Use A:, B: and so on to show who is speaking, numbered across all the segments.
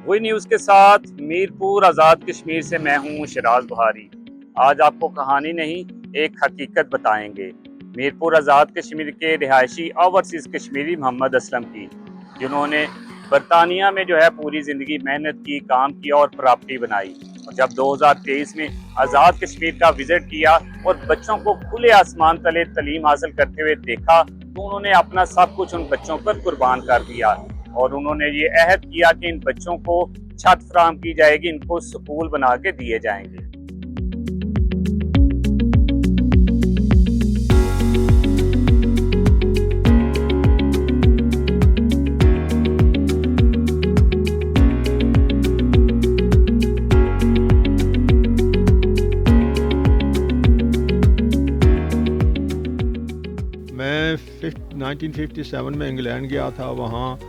A: वही न्यूज़ के साथ मीरपुर आज़ाद कश्मीर से मैं हूँ शिराज बुहारी। आज आपको कहानी नहीं, एक हकीकत बताएंगे मीरपुर आज़ाद कश्मीर के रिहायशी ओवरसीज़ कश्मीरी मोहम्मद असलम की, जिन्होंने बरतानिया में जो है पूरी ज़िंदगी मेहनत की, काम किया और प्रॉपर्टी बनाई। और जब 2023 में आज़ाद कश्मीर का विज़िट किया और बच्चों को खुले आसमान तले तालीम हासिल करते हुए देखा, तो उन्होंने अपना सब कुछ उन बच्चों पर कुर्बान कर दिया और उन्होंने ये अहद किया कि इन बच्चों को छत फराहम की जाएगी, इनको स्कूल बना के दिए जाएंगे।
B: मैं 1957 में इंग्लैंड गया था। वहाँ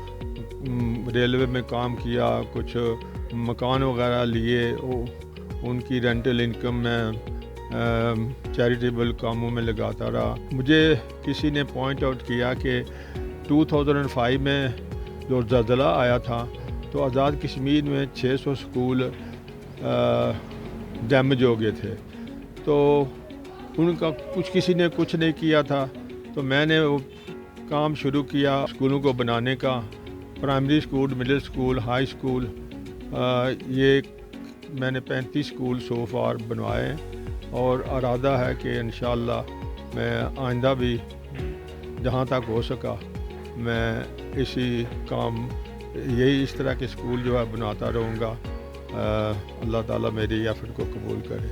B: रेलवे में काम किया, कुछ मकान वगैरह लिए, उनकी रेंटल इनकम में चैरिटेबल कामों में लगाता रहा। मुझे किसी ने पॉइंट आउट किया कि 2005 में जो ज़लज़ला आया था तो आज़ाद कश्मीर में 600 स्कूल डैमेज हो गए थे, तो उनका किसी ने कुछ नहीं किया था। तो मैंने वो काम शुरू किया स्कूलों को बनाने का। Primary school, middle school, high school, ये मैंने 35 स्कूल सो फार बनवाए और इरादा है कि इंशाअल्लाह मैं आइंदा भी जहाँ तक हो सका मैं इसी काम इस तरह के स्कूल जो है बनाता रहूँगा। अल्लाह ताला मेरी एफर्ट को कबूल करे।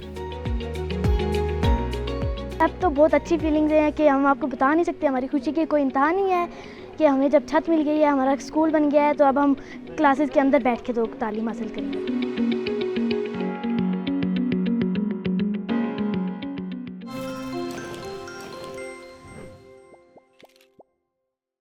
C: अब तो बहुत अच्छी फीलिंग्स हैं कि हम आपको बता नहीं सकते। हमारी खुशी की कोई इंतहा नहीं है कि हमें जब छत मिल गई है, हमारा स्कूल बन गया है, तो अब हम क्लासेस के अंदर बैठ के तो तालीम हासिल करेंगे।